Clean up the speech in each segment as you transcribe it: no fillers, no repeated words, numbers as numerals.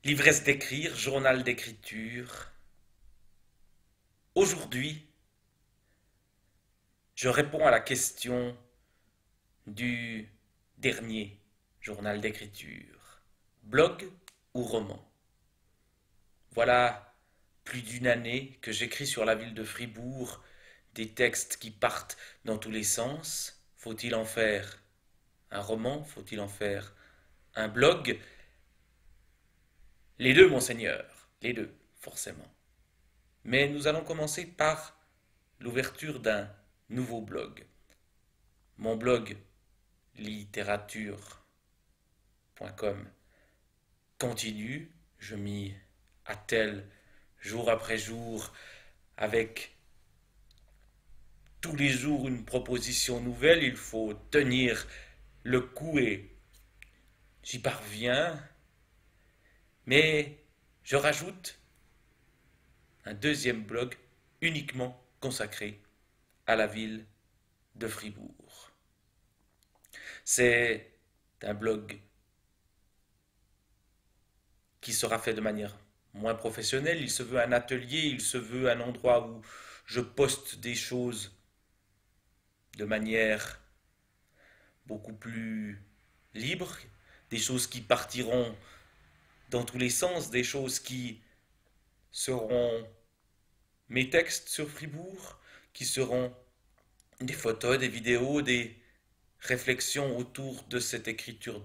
L'ivresse d'écrire, journal d'écriture. Aujourd'hui, je réponds à la question du dernier journal d'écriture. Blog ou roman? Voilà plus d'une année que j'écris sur la ville de Fribourg des textes qui partent dans tous les sens. Faut-il en faire un roman? Faut-il en faire un blog? Les deux, monseigneur. Les deux, forcément. Mais nous allons commencer par l'ouverture d'un nouveau blog. Mon blog littérature.com continue, je m'y attelle jour après jour avec tous les jours une proposition nouvelle, il faut tenir le coup et j'y parviens, mais je rajoute un deuxième blog uniquement consacré à la ville de Fribourg. C'est un blog qui sera fait de manière moins professionnelle. Il se veut un atelier, il se veut un endroit où je poste des choses de manière beaucoup plus libre, des choses qui partiront dans tous les sens, des choses qui seront mes textes sur Fribourg, qui seront des photos, des vidéos, des réflexions autour de cette écriture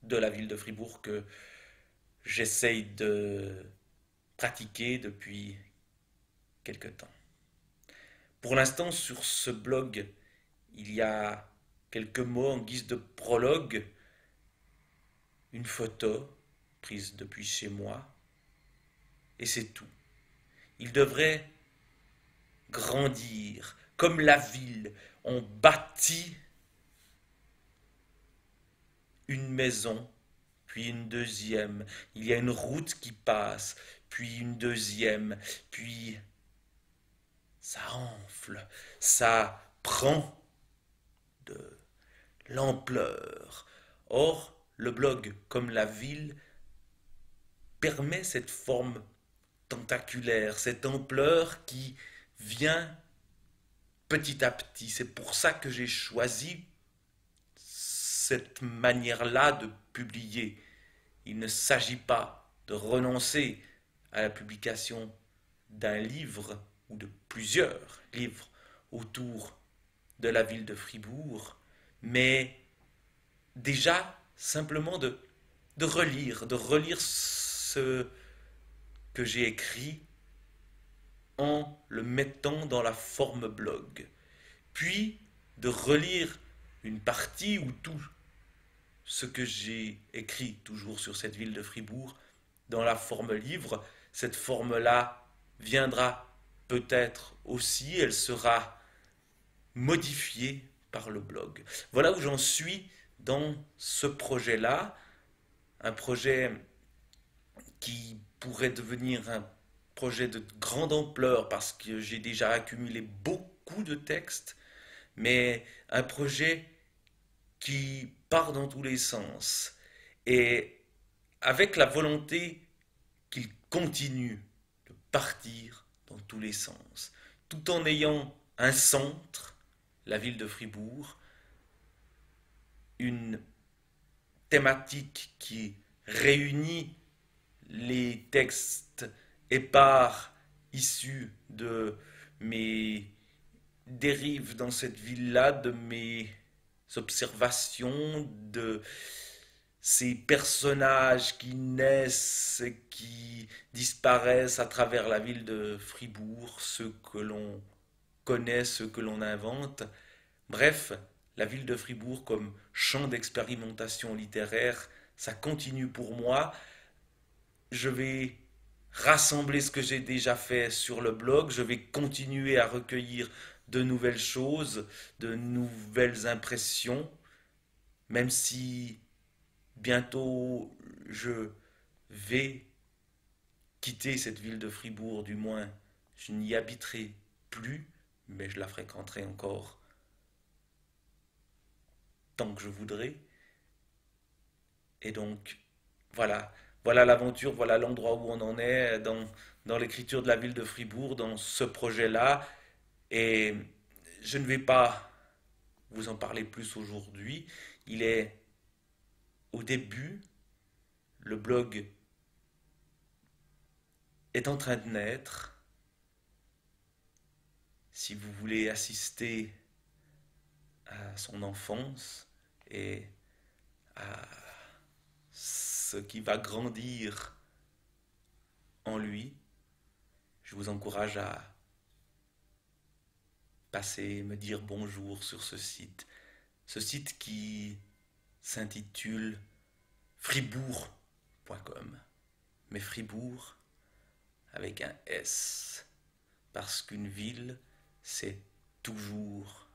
de la ville de Fribourg que j'essaye de pratiquer depuis quelque temps. Pour l'instant, sur ce blog, il y a quelques mots en guise de prologue, une photo prise depuis chez moi, et c'est tout. Il devrait grandir, comme la ville. On bâtit une maison, puis une deuxième. Il y a une route qui passe, puis une deuxième, puis ça enfle, ça prend de l'ampleur. Or, le blog, comme la ville, permet cette forme tentaculaire, cette ampleur qui vient petit à petit. C'est pour ça que j'ai choisi cette manière-là de publier. Il ne s'agit pas de renoncer à la publication d'un livre ou de plusieurs livres autour de la ville de Fribourg, mais déjà simplement de relire ce que j'ai écrit en le mettant dans la forme blog, puis de relire une partie ou tout ce que j'ai écrit toujours sur cette ville de Fribourg dans la forme livre. Cette forme-là viendra peut-être aussi, elle sera modifiée par le blog. Voilà où j'en suis dans ce projet-là, un projet qui pourrait devenir un projet de grande ampleur parce que j'ai déjà accumulé beaucoup de textes, mais un projet qui part dans tous les sens et avec la volonté qu'il continue de partir dans tous les sens, tout en ayant un centre, la ville de Fribourg, une thématique qui réunit les textes épars issus de mes dérives dans cette ville-là, de mes observations, de ces personnages qui naissent, qui disparaissent à travers la ville de Fribourg, ceux que l'on connaît, ceux que l'on invente. Bref, la ville de Fribourg comme champ d'expérimentation littéraire, ça continue pour moi. Je vais rassembler ce que j'ai déjà fait sur le blog, je vais continuer à recueillir de nouvelles choses, de nouvelles impressions, même si bientôt je vais quitter cette ville de Fribourg, du moins je n'y habiterai plus, mais je la fréquenterai encore tant que je voudrais. Et donc, voilà, voilà l'aventure, voilà l'endroit où on en est dans l'écriture de la ville de Fribourg, dans ce projet-là. Et je ne vais pas vous en parler plus aujourd'hui. Il est au début, le blog est en train de naître. Si vous voulez assister à son enfance et à ce qui va grandir en lui, je vous encourage à passer me dire bonjour sur ce site. Ce site qui s'intitule fribourg.com. Mais Fribourg avec un S. Parce qu'une ville, c'est toujours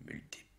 multiple.